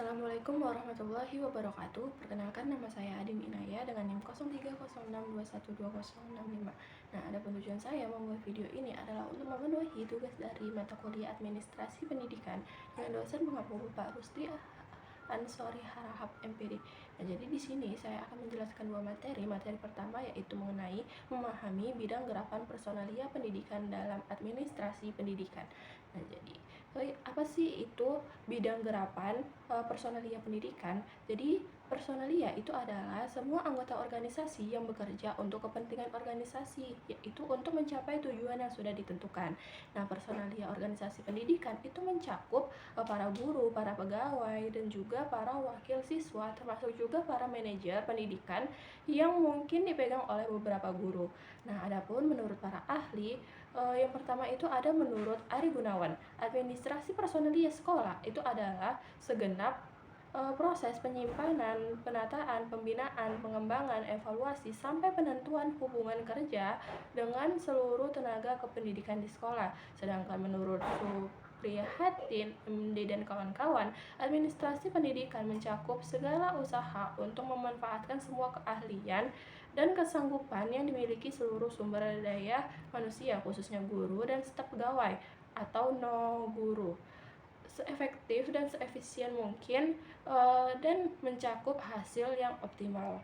Assalamualaikum warahmatullahi wabarakatuh. Perkenalkan, nama saya Adim Inaya dengan NIM 0306212065. Nah, ada tujuan saya membuat video ini adalah untuk memenuhi tugas dari mata kuliah Administrasi Pendidikan dengan dosen mengaku Bapak Rusdi Ansori Harahap MPD. Nah, jadi di sini saya akan menjelaskan dua materi. Materi pertama yaitu mengenai memahami bidang gerakan personalia pendidikan dalam administrasi pendidikan. Nah, jadi apa sih itu bidang gerakan personalia pendidikan? Jadi personalia itu adalah semua anggota organisasi yang bekerja untuk kepentingan organisasi, yaitu untuk mencapai tujuan yang sudah ditentukan. Nah, personalia organisasi pendidikan itu mencakup para guru, para pegawai, dan juga para wakil siswa, termasuk juga para manajer pendidikan yang mungkin dipegang oleh beberapa guru. Nah, adapun menurut para ahli, yang pertama itu ada menurut Ari Gunawan, administrasi personalia sekolah itu adalah segenap proses penyimpanan, penataan, pembinaan, pengembangan, evaluasi, sampai penentuan hubungan kerja dengan seluruh tenaga kependidikan di sekolah. Sedangkan menurut Suprihatin, MD dan kawan-kawan, administrasi pendidikan mencakup segala usaha untuk memanfaatkan semua keahlian dan kesanggupan yang dimiliki seluruh sumber daya manusia, khususnya guru dan staf pegawai atau no guru, seefektif dan seefisien mungkin dan mencakup hasil yang optimal.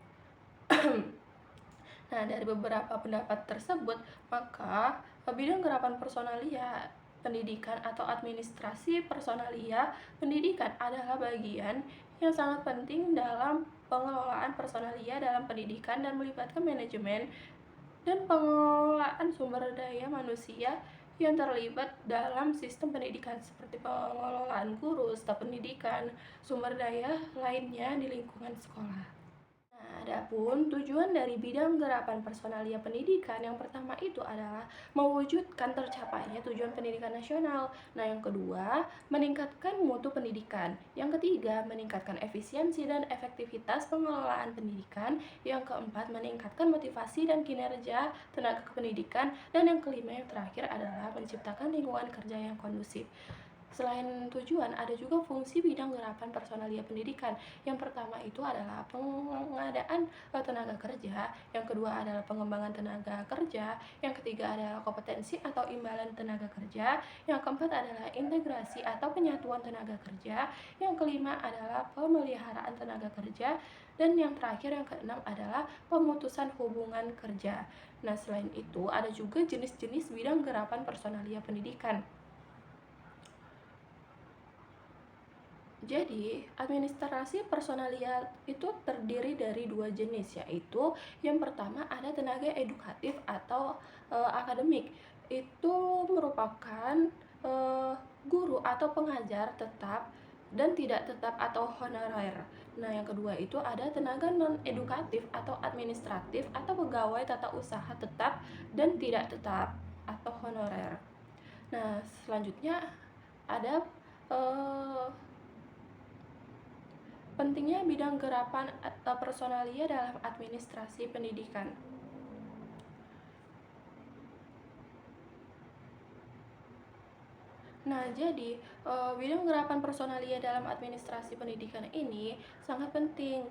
Nah, dari beberapa pendapat tersebut, maka bidang gerakan personalia pendidikan atau administrasi personalia pendidikan adalah bagian yang sangat penting dalam pengelolaan personalia dalam pendidikan dan melibatkan manajemen dan pengelolaan sumber daya manusia yang terlibat dalam sistem pendidikan seperti pengelolaan guru, staf pendidikan, sumber daya lainnya di lingkungan sekolah. Nah, adapun tujuan dari bidang gerakan personalia pendidikan yang pertama itu adalah mewujudkan tercapainya tujuan pendidikan nasional. Nah, yang kedua, meningkatkan mutu pendidikan. Yang ketiga, meningkatkan efisiensi dan efektivitas pengelolaan pendidikan. Yang keempat, meningkatkan motivasi dan kinerja tenaga kependidikan. Dan yang kelima, yang terakhir adalah menciptakan lingkungan kerja yang kondusif. Selain tujuan, ada juga fungsi bidang gerakan personalia pendidikan. Yang pertama itu adalah pengadaan tenaga kerja, yang kedua adalah pengembangan tenaga kerja, yang ketiga adalah kompetensi atau imbalan tenaga kerja, yang keempat adalah integrasi atau penyatuan tenaga kerja, yang kelima adalah pemeliharaan tenaga kerja, dan yang terakhir yang keenam adalah pemutusan hubungan kerja. Nah, selain itu ada juga jenis-jenis bidang gerakan personalia pendidikan. Jadi, administrasi personalia itu terdiri dari dua jenis, yaitu yang pertama ada tenaga edukatif atau akademik. Itu merupakan guru atau pengajar tetap dan tidak tetap atau honorer. Nah, yang kedua itu ada tenaga non-edukatif atau administratif atau pegawai tata usaha tetap dan tidak tetap atau honorer. Nah, selanjutnya ada pentingnya bidang gerakan personalia dalam administrasi pendidikan. Nah, jadi bidang gerakan personalia dalam administrasi pendidikan ini sangat penting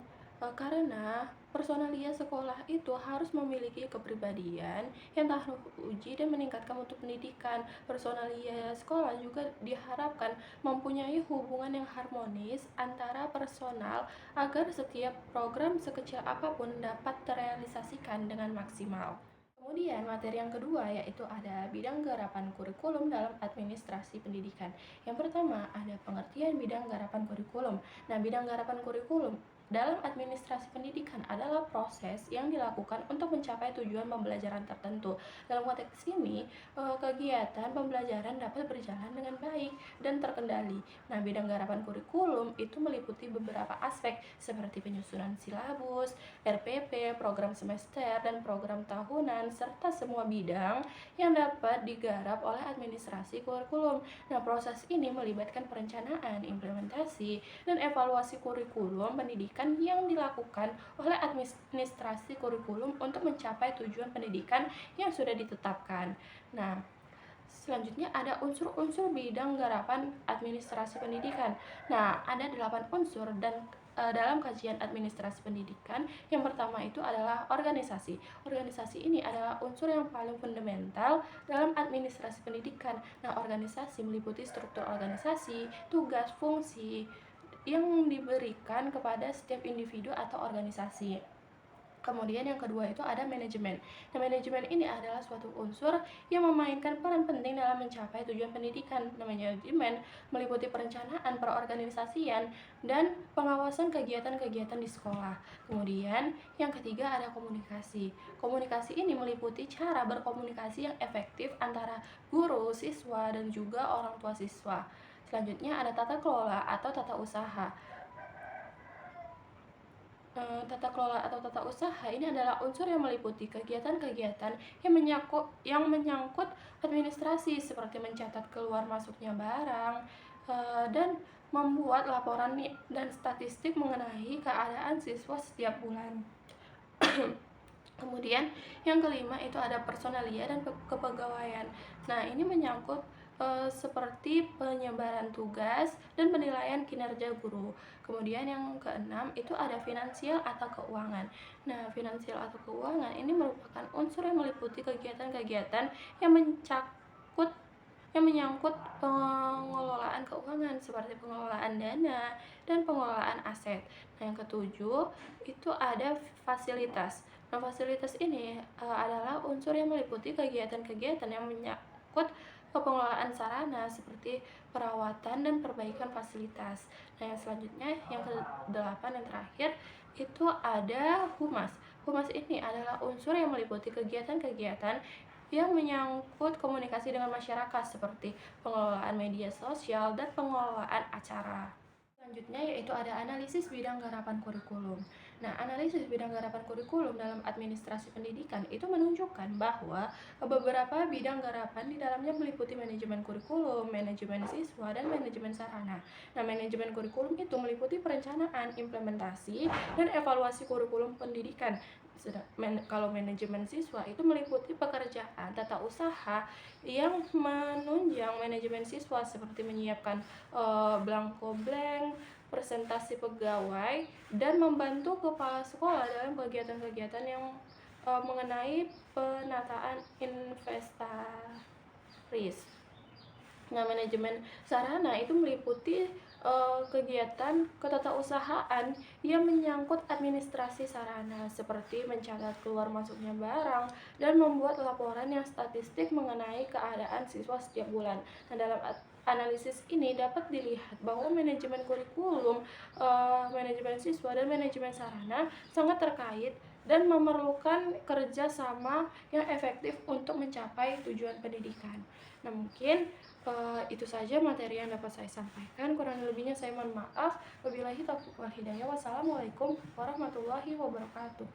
karena personalia sekolah itu harus memiliki kepribadian yang tahan uji dan meningkatkan mutu pendidikan. Personalia sekolah juga diharapkan mempunyai hubungan yang harmonis antara personal agar setiap program sekecil apapun dapat terrealisasikan dengan maksimal. Kemudian materi yang kedua yaitu ada bidang garapan kurikulum dalam administrasi pendidikan. Yang pertama ada pengertian bidang garapan kurikulum. Nah, bidang garapan kurikulum dalam administrasi pendidikan adalah proses yang dilakukan untuk mencapai tujuan pembelajaran tertentu. Dalam konteks ini, kegiatan pembelajaran dapat berjalan dengan baik dan terkendali. Nah, bidang garapan kurikulum itu meliputi beberapa aspek seperti penyusunan silabus, RPP, program semester, dan program tahunan, serta semua bidang yang dapat digarap oleh administrasi kurikulum. Nah, proses ini melibatkan perencanaan, implementasi, dan evaluasi kurikulum pendidikan yang dilakukan oleh administrasi kurikulum untuk mencapai tujuan pendidikan yang sudah ditetapkan. Nah, Selanjutnya ada unsur-unsur bidang garapan administrasi pendidikan. Nah, ada 8 unsur dan dalam kajian administrasi pendidikan, yang pertama itu adalah organisasi. Organisasi ini adalah unsur yang paling fundamental dalam administrasi pendidikan. Nah, organisasi meliputi struktur organisasi, tugas, fungsi yang diberikan kepada setiap individu atau organisasi. Kemudian yang kedua itu ada manajemen. Nah, manajemen ini adalah suatu unsur yang memainkan peran penting dalam mencapai tujuan pendidikan. Nah, manajemen meliputi perencanaan, perorganisasian, dan pengawasan kegiatan-kegiatan di sekolah. Kemudian yang ketiga ada komunikasi. Komunikasi ini meliputi cara berkomunikasi yang efektif antara guru, siswa, dan juga orang tua siswa. Selanjutnya ada tata kelola atau tata usaha. Tata kelola atau tata usaha ini adalah unsur yang meliputi kegiatan-kegiatan yang menyangkut administrasi seperti mencatat keluar masuknya barang, dan membuat laporan dan statistik mengenai keadaan siswa setiap bulan. Kemudian yang kelima itu ada personalia dan kepegawaian. Nah, ini menyangkut seperti penyebaran tugas dan penilaian kinerja guru. Kemudian yang keenam itu ada finansial atau keuangan. Nah, finansial atau keuangan ini merupakan unsur yang meliputi kegiatan-kegiatan yang menyangkut pengelolaan keuangan seperti pengelolaan dana dan pengelolaan aset. Nah, yang ketujuh itu ada fasilitas. Nah, fasilitas ini adalah unsur yang meliputi kegiatan-kegiatan yang menyangkut pengelolaan sarana seperti perawatan dan perbaikan fasilitas. Nah, yang selanjutnya yang ke-8 yang terakhir itu ada humas. Humas ini adalah unsur yang meliputi kegiatan-kegiatan yang menyangkut komunikasi dengan masyarakat seperti pengelolaan media sosial dan pengelolaan acara. Selanjutnya yaitu ada analisis bidang garapan kurikulum. Nah, analisis bidang garapan kurikulum dalam administrasi pendidikan itu menunjukkan bahwa beberapa bidang garapan di dalamnya meliputi manajemen kurikulum, manajemen siswa, dan manajemen sarana. Nah, manajemen kurikulum itu meliputi perencanaan, implementasi, dan evaluasi kurikulum pendidikan. Kalau manajemen siswa itu meliputi pekerjaan tata usaha yang menunjang manajemen siswa seperti menyiapkan blanko blank, presentasi pegawai, dan membantu kepala sekolah dalam kegiatan-kegiatan yang mengenai penataan inventaris. Nah, manajemen sarana itu meliputi kegiatan ketatausahaan yang menyangkut administrasi sarana seperti mencatat keluar masuknya barang dan membuat laporan yang statistik mengenai keadaan siswa setiap bulan. Nah, dalam analisis ini dapat dilihat bahwa manajemen kurikulum, manajemen siswa, dan manajemen sarana sangat terkait dan memerlukan kerjasama yang efektif untuk mencapai tujuan pendidikan. Nah, mungkin itu saja materi yang dapat saya sampaikan. Kurang lebihnya saya mohon maaf. Wabillahi taufiq wal hidayah. Wassalamualaikum warahmatullahi wabarakatuh.